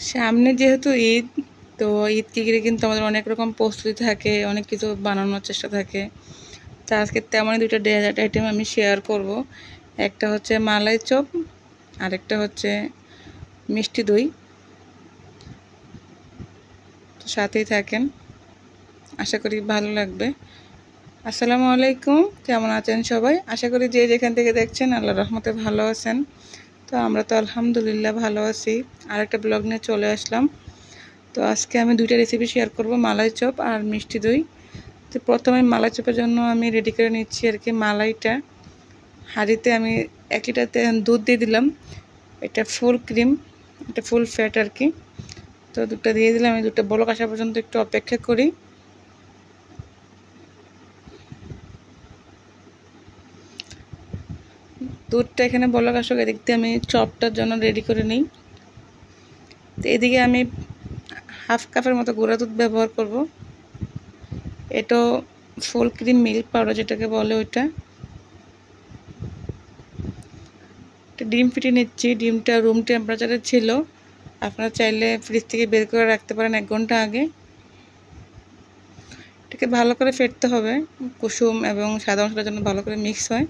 সামনে যেহেতু ঈদ, তো ঈদকে ঘিরে কিন্তু আমাদের অনেক রকম প্রস্তুতি থাকে, অনেক কিছু বানানোর চেষ্টা থাকে। তো আজকে তেমনই দুইটা ডেজার্ট আইটেম আমি শেয়ার করব। একটা হচ্ছে মালাই চপ, আরেকটা হচ্ছে মিষ্টি দই। তো সাথেই থাকেন, আশা করি ভালো লাগবে। আসসালামু আলাইকুম, কেমন আছেন সবাই? আশা করি যে যেখান থেকে দেখছেন আল্লাহর রহমতে ভালো আছেন। তো আমরা তো আলহামদুলিল্লাহ ভালো আছি। আরেকটা ব্লগ নিয়ে চলে আসলাম। তো আজকে আমি দুইটা রেসিপি শেয়ার করব, মালাই চপ আর মিষ্টি দই। তো প্রথমে মালাই চপের জন্য আমি রেডি করে নিচ্ছি আর কি মালাইটা। হাঁড়িতে আমি 1 লিটার দুধ দিয়ে দিলাম। এটা ফুল ক্রিম, এটা ফুল ফ্যাট আর কি। তো দুধটা দিয়ে দিলাম। আমি দুধটা বলক আসা পর্যন্ত একটু অপেক্ষা করি। দুধটা এখানে বলক আসুক, এদিক দিয়ে আমি চপটার জন্য রেডি করে নিই। তো এদিকে আমি হাফ কাপের মতো গুঁড়া দুধ ব্যবহার করব। এটা ফুল ক্রিম মিল্ক পাউডার যেটাকে বলে ওইটা। ডিম ফিটিয়ে নিচ্ছি। ডিমটা রুম টেম্পারেচারে ছিল, আপনারা চাইলে ফ্রিজ থেকে বের করে রাখতে পারেন 1 ঘন্টা আগে। এটাকে ভালো করে ফেটতে হবে, কুসুম এবং সাদা অংশটার জন্য ভালো করে মিক্স হয়।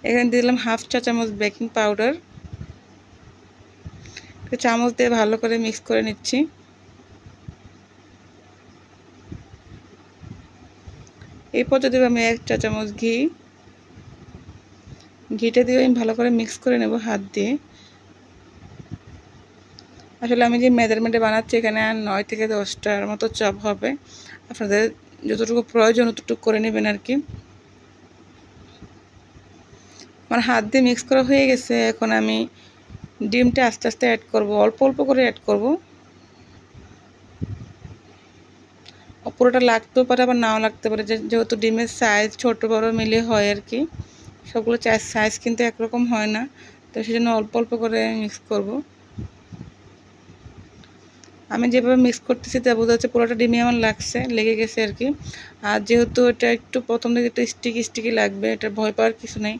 এখানে দিয়ে দিলাম হাফ চা চামচ বেকিং পাউডার। চামচ দিয়ে ভালো করে মিক্স করে নিচ্ছি। এই পর্যায়ে দেবো আমি 1 চা চামচ ঘি। ঘিটা দিয়ে আমি ভালো করে মিক্স করে নেব হাত দিয়ে। আসলে আমি যে মেজারমেন্টে বানাচ্ছি এখানে 9 থেকে 10টার মতো চপ হবে। আপনাদের যতটুকু প্রয়োজন ততটুকু করে নেবেন আর কি। আমার হাত দিয়ে মিক্স করা হয়ে গেছে। এখন আমি ডিমটা আস্তে আস্তে অ্যাড করব, অল্প অল্প করে অ্যাড করব। পুরোটা লাগতেও পারে আবার নাও লাগতে পারে, যেহেতু ডিমের সাইজ ছোট বড় মিলে হয় আর কি। সবগুলো সাইজ কিন্তু একরকম হয় না, তো সেজন্য অল্প অল্প করে মিক্স করব। আমি যেভাবে মিক্স করতেছি তা বোঝা যাচ্ছে পুরোটা ডিমে আমার লেগে গেছে আর কি। আর যেহেতু এটা একটু প্রথম দিকে একটু স্টিকি লাগবে, এটা ভয় পাওয়ার কিছু নেই।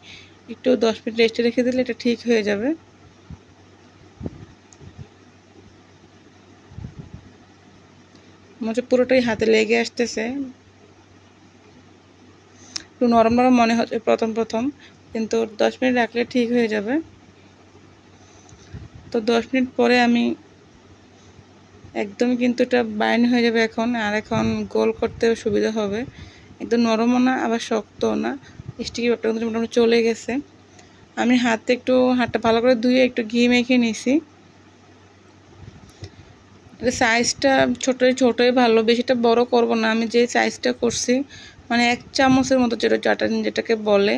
একটু 10 মিনিট রেস্টে রেখে দিলে এটা ঠিক হয়ে যাবে। মনে পুরোটাই হাতে লেগে আসতেছে, একটু নরম নরম মনে হচ্ছে প্রথম, কিন্তু 10 মিনিট রাখলে ঠিক হয়ে যাবে। তো 10 মিনিট পরে আমি একদমই কিন্তু এটা বাইন্ড হয়ে যাবে এখন। আর এখন গোল করতে সুবিধা হবে, একদম নরমও না আবার শক্তও না, স্টিকি ব্যাপারটা কিন্তু মোটামুটি চলে গেছে। আমি হাতটা ভালো করে ধুয়ে একটু ঘি মেখে নিয়েছি। এটা সাইজটা ছোটোই ভালো, বেশিটা বড় করব না। আমি যে সাইজটা করছি মানে 1 চামচের মতো যেটাকে বলে,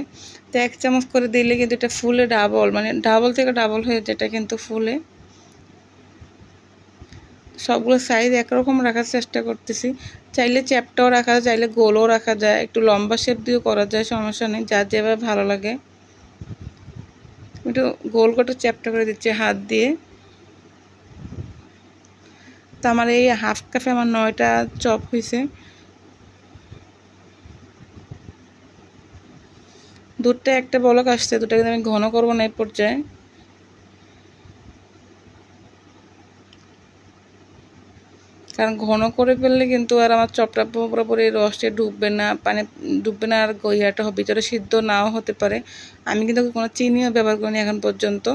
তো 1 চামচ করে দিলে কিন্তু এটা ফুলে ডাবল, মানে ডাবল থেকে ডাবল হয়ে যেটা কিন্তু ফুলে। সবগুলো সাইজ একরকম রাখার চেষ্টা করতেছি। চাইলে চ্যাপটাও রাখা যায়, চাইলে গোলও রাখা যায়, একটু লম্বা শেপ দিয়েও করা যায়, সমস্যা নেই, যার যেভাবে ভালো লাগে। একটু গোল করে চ্যাপটা করে দিচ্ছি হাত দিয়ে। তো আমার এই হাফ কাপে আমার 9টা চপ হয়েছে। দুধটা একটা বলক আসছে, দুধটা কিন্তু আমি ঘন করবো না এই পর্যায়ে। কারণ ঘন করে ফেললে কিন্তু আর আমার চপটা পুরোপুরি রসে ডুববে না, পানি ডুববে না, আর গইয়াটা ভিতরে সিদ্ধ নাও হতে পারে। আমি কিন্তু কোনো চিনিও ব্যবহার করিনি এখন পর্যন্ত।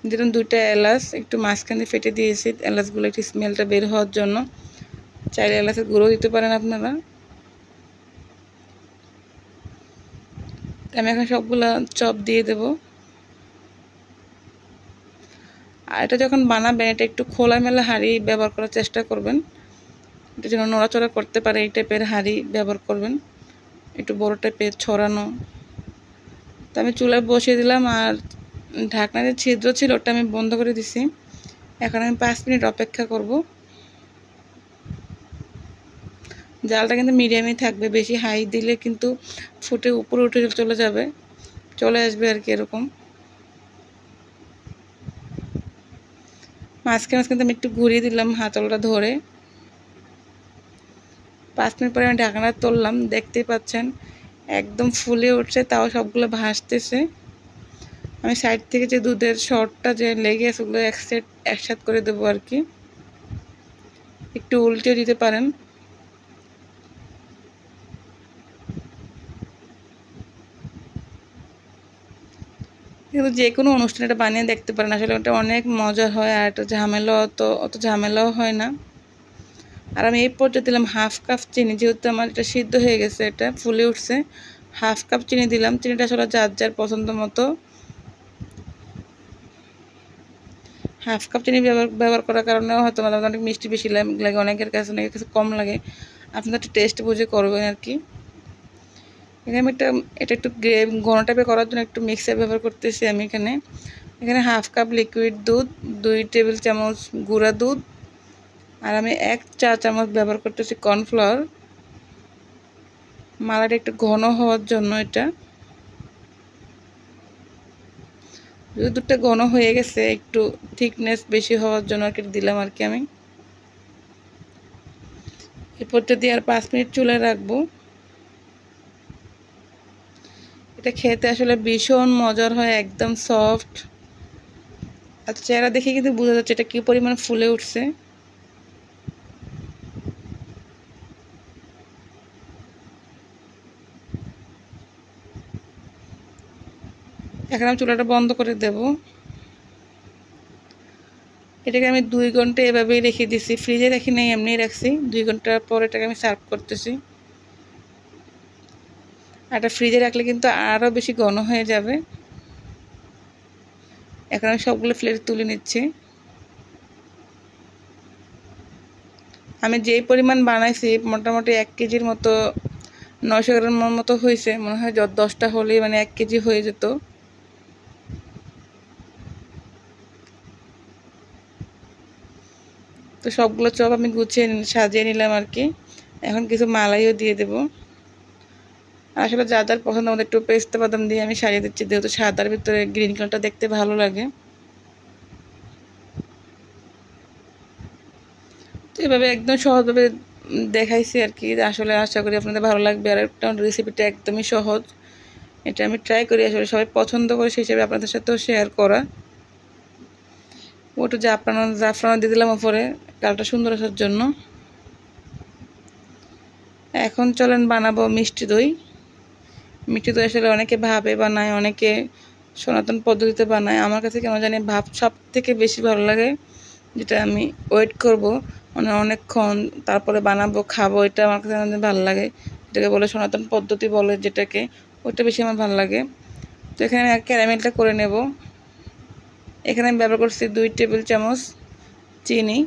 দিলাম 2টা এলাচ, একটু মাঝখানে ফেটে দিয়েছি এলাচগুলো একটু স্মেলটা বের হওয়ার জন্য। চাইলে এলাচের গুঁড়ো দিতে পারেন আপনারা। আমি এখন সবগুলো চপ দিয়ে দেব। আর এটা যখন বানাবেন এটা একটু খোলামেলা হাঁড়ি ব্যবহার করার চেষ্টা করবেন, এটা যেন নড়াচড়া করতে পারে এই টাইপের হাঁড়ি ব্যবহার করবেন, একটু বড় টাইপের ছড়ানো। তো আমি চুলায় বসিয়ে দিলাম, আর ঢাকনার যে ছিদ্র ছিল ওটা আমি বন্ধ করে দিছি। এখন আমি 5 মিনিট অপেক্ষা করব। জালটা কিন্তু মিডিয়ামই থাকবে, বেশি হাই দিলে কিন্তু ফুটে উপরে উঠে চলে আসবে আর কি এরকম। মাঝখানে আমি একটু ঘুরিয়ে দিলাম হাতলটা ধরে। 5 মিনিট পরে আমি ঢাকনা তুললাম, দেখতেই পাচ্ছেন একদম ফুলে উঠছে, তাও সবগুলো ভাসতেছে। আমি সাইড থেকে যে দুধের শর্টটা যে লেগে আছে ওগুলো একসাথে করে দেবো আর কি। একটু উল্টে দিতে পারেন। কিন্তু যে কোনো অনুষ্ঠানে এটা বানিয়ে দেখতে পারেন, আসলে ওটা অনেক মজা হয় আর এটা অত ঝামেলাও হয় না। আর আমি এই পর্যায়ে দিলাম হাফ কাপ চিনি, যেহেতু আমার এটা সিদ্ধ হয়ে গেছে, এটা ফুলে উঠছে। হাফ কাপ চিনি দিলাম। চিনিটা আসলে যার যার পছন্দ মতো। হাফ কাপ চিনি ব্যবহার করার কারণেও হয়তো আমাদের অনেক মিষ্টি বেশি লাগে, অনেকের কাছে কম লাগে। আপনাদের একটু টেস্ট বুঝে করবেন আর কি। এখানে আমি এটা একটু ঘন টাইপের করার জন্য একটু মিক্সার ব্যবহার করতেছি আমি এখানে হাফ কাপ লিকুইড দুধ, 2 টেবিল চামচ গুঁড়া দুধ, আর আমি 1 চা চামচ ব্যবহার করতেছি কর্নফ্লাওয়ার। মালাটা একটু ঘন হওয়ার জন্য এটা। যদি দুধটা ঘন হয়ে গেছে, একটু থিকনেস বেশি হওয়ার জন্য আর কি দিলাম আর কি আমি। এরপর যদি আর 5 মিনিট চুলায় রাখবো। এটা খেতে আসলে ভীষণ মজার হয়, একদম সফট। আর চেহারা দেখে কিন্তু বোঝা যাচ্ছে এটা কি পরিমাণ ফুলে উঠছে। এখন আমি চুলাটা বন্ধ করে দেব। এটাকে আমি 2 ঘন্টা এভাবেই রেখে দিছি, ফ্রিজে রাখি নাই, এমনিই রাখছি। 2 ঘন্টা পর এটাকে আমি সার্ভ করতেছি। আর এটা ফ্রিজে রাখলে কিন্তু আরও বেশি ঘন হয়ে যাবে। এখন আমি সবগুলো প্লেট তুলে নিচ্ছি। আমি যেই পরিমাণ বানাইছি মোটামুটি 1 কেজির মতো, 900 গ্রামের মতো হয়েছে মনে হয়। 10টা হলেই মানে 1 কেজি হয়ে যেত। তো সবগুলো চপ আমি গুছিয়ে সাজিয়ে নিলাম আর কি। এখন কিছু মালাইও দিয়ে দেব। আসলে যার যার পছন্দ মতো একটু পেস্তা বাদাম দিয়ে আমি সাজিয়ে দিচ্ছি, যেহেতু সাদার ভিতরে গ্রিন কালারটা দেখতে ভালো লাগে। তো এভাবে একদম সহজভাবে দেখাইছি আর কি। আসলে আশা করি আপনাদের ভালো লাগবে। আর একটা রেসিপিটা একদমই সহজ, এটা আমি ট্রাই করি, আসলে সবাই পছন্দ করে, সেই হিসেবে আপনাদের সাথেও শেয়ার করা। ওটা জাফরানো দিয়ে দিলাম উপরে কালারটা সুন্দর আসার জন্য। এখন চলেন বানাবো মিষ্টি দই। মিষ্টি দই আসলে অনেকে ভাবে বানায়, অনেকে সনাতন পদ্ধতিতে বানায়। আমার কাছে কেন জানি ভাব সব থেকে বেশি ভালো লাগে, যেটা আমি ওয়েট করব মানে অনেকক্ষণ তারপরে বানাবো খাবো, এটা আমার কাছে অনেক ভালো লাগে। যেটাকে বলে সনাতন পদ্ধতি বলে যেটাকে, ওইটা বেশি আমার ভালো লাগে। তো এখানে আমি ক্যারামেলটা করে নেব। এখানে আমি ব্যবহার করছি 2 টেবিল চামচ চিনি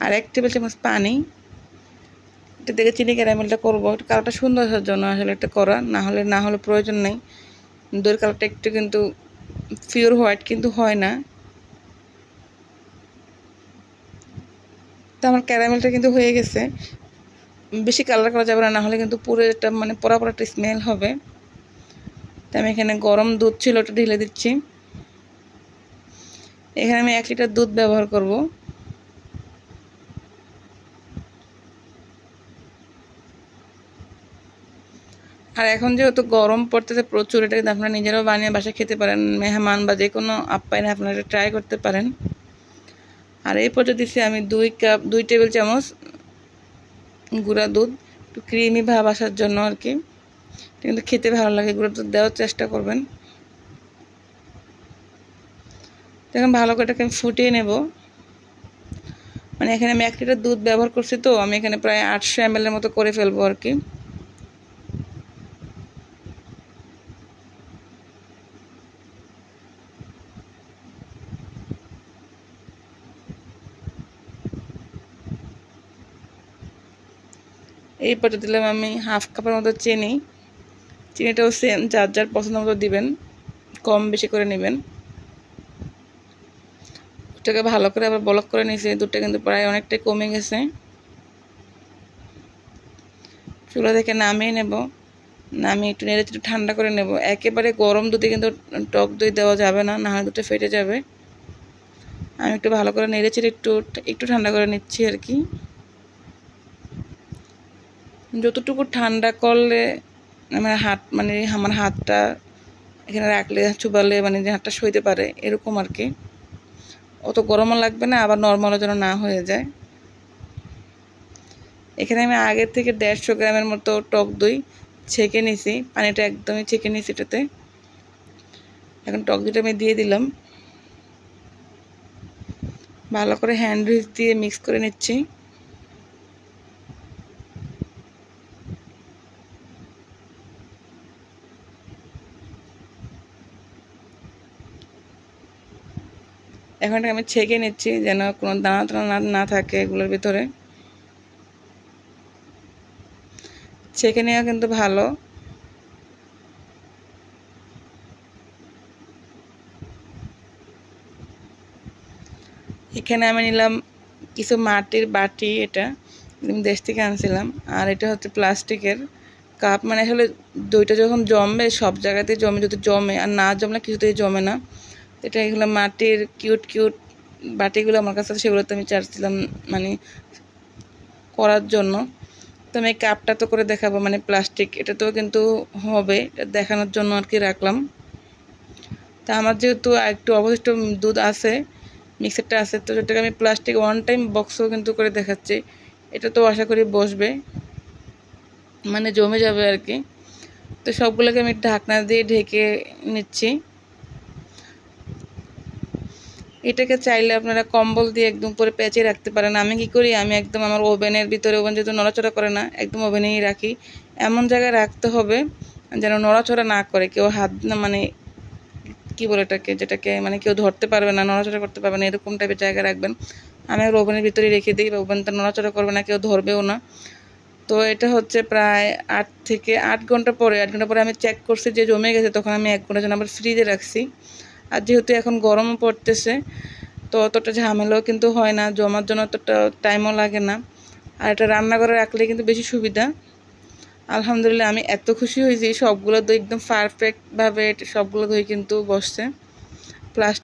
আর 1 টেবিল চামচ পানি। এটা থেকে চিনি ক্যারামেলটা করবো, কালারটা সুন্দর আসার জন্য আসলে এটা করা, না হলে প্রয়োজন নেই। দইয়ের কালারটা একটু কিন্তু পিওর হোয়াইট কিন্তু হয় না। তো আমার ক্যারামেলটা কিন্তু হয়ে গেছে। বেশি কালার করা যাবে না, হলে কিন্তু পুরো এটা মানে পোড়া পোড়া একটা স্মেল হবে। তো আমি এখানে গরম দুধ ছিল, ওটা ঢেলে দিচ্ছি। এখানে আমি 1 লিটার দুধ ব্যবহার করব। আর এখন যেহেতু গরম পড়তেছে প্রচুর, এটা কিন্তু আপনারা নিজেরাও বানিয়ে বাসায় খেতে পারেন, মেহমান বা যে কোনো আপ্যায়নে আপনারা এটা ট্রাই করতে পারেন। আর এই পর্যায়ে দিচ্ছি আমি 2 টেবিল চামচ গুঁড়া দুধ, একটু ক্রিমি ভাব আসার জন্য আর কি। কিন্তু খেতে ভালো লাগে, গুঁড়া দুধ দেওয়ার চেষ্টা করবেন। দেখুন ভালো করে এটাকে আমি ফুটিয়ে নেব। মানে এখানে আমি 1 লিটার দুধ ব্যবহার করছি, তো আমি এখানে প্রায় 800 ml এর মতো করে ফেলবো আর কি। এই পর্যায়ে দিলাম আমি হাফ কাপের মতো চিনি। চিনিটাও সেম যার যার পছন্দ মতো দিবেন, কম বেশি করে নেবেন। দুধটাকে ভালো করে আবার বলক করে নিয়েছি, দুধটা কিন্তু প্রায় অনেকটাই কমে গেছে। চুলা থেকে নামিয়ে নেব, নামিয়ে একটু নেড়ে একটু ঠান্ডা করে নেব। একেবারে গরম দুধে কিন্তু টক দই দেওয়া যাবে না, নাহলে দুধটা ফেটে যাবে। আমি একটু ভালো করে নেড়ে চেড়ে একটু ঠান্ডা করে নিচ্ছি আর কি। যতটুকু ঠান্ডা করলে আমার হাতটা এখানে রাখলে চুবালে মানে যে হাতটা সইতে পারে এরকম আর কি। অত গরমও লাগবে না, আবার নর্মালও যেন না হয়ে যায়। এখানে আমি আগের থেকে 150 গ্রামের মতো টক দই ছেঁকে নিছি, পানিটা একদমই ছেঁকে নিছি এটাতে। এখন টক দইটা আমি দিয়ে দিলাম, ভালো করে হ্যান্ড হুইস্ক দিয়ে মিক্স করে নিচ্ছি। এখন আমি ছেঁকে নিচ্ছি যেন কোনো দানা টানা না থাকে এগুলোর ভিতরে। ছেঁকে নেওয়া কিন্তু ভালো। এখানে আমি নিলাম কিছু মাটির বাটি, এটা দেশ থেকে আনছিলাম। আর এটা হচ্ছে প্লাস্টিকের কাপ, মানে আসলে দইটা যখন জমবে সব জায়গাতেই জমে, যদি জমে, আর না জমলে কিছুতেই জমে না। এটা এগুলো মাটির কিউট কিউট বাটিগুলো আমার কাছে, সেগুলোতে আমি চাচ্ছিলাম মানে করার জন্য। তো আমি এই কাপটা তো করে দেখাবো, মানে প্লাস্টিক, এটা তো কিন্তু হবে, দেখানোর জন্য আর কি রাখলাম। তা আমার যেহেতু একটু অবশিষ্ট দুধ আছে, মিক্সারটা আছে, তো সেটাকে আমি প্লাস্টিক ওয়ান টাইম বক্সও কিন্তু করে দেখাচ্ছি। এটা তো আশা করি বসবে, মানে জমে যাবে আর কি। তো সবগুলোকে আমি ঢাকনা দিয়ে ঢেকে নিচ্ছি। এটাকে চাইলে আপনারা কম্বল দিয়ে একদম করে পেঁচিয়ে রাখতে পারেন। আমি কি করি, আমি একদম আমার ওভেনের ভিতরে, ওভেন যেহেতু নড়াচড়া করে না, একদম ওভেনেই রাখি। এমন জায়গায় রাখতে হবে যেন নড়াচড়া না করে, কেউ হাত না মানে কি বলে এটাকে, যেটাকে মানে কেউ ধরতে পারবে না, নড়াচড়া করতে পারবে না, এরকম টাইপের জায়গায় রাখবেন। আমি আর ওভেনের ভিতরে রেখে দিই, ওভেনটা নড়াচড়া করবে না, কেউ ধরবেও না। তো এটা হচ্ছে প্রায় 8 ঘন্টা পরে, 8 ঘন্টা পরে আমি চেক করছি যে জমে গেছে, তখন আমি 1 ঘন্টার জন্য আবার ফ্রিজে রাখছি। আর যেহেতু এখন গরমও পড়তেছে, তো অতটা ঝামেলাও কিন্তু হয় না, জমার জন্য অতটা টাইমও লাগে না। আর এটা রান্না করে রাখলে কিন্তু বেশি সুবিধা। আলহামদুলিল্লাহ আমি এত খুশি হয়েছি, সবগুলো দই একদম পারফেক্টভাবে সবগুলো দই কিন্তু বসছে। প্লাস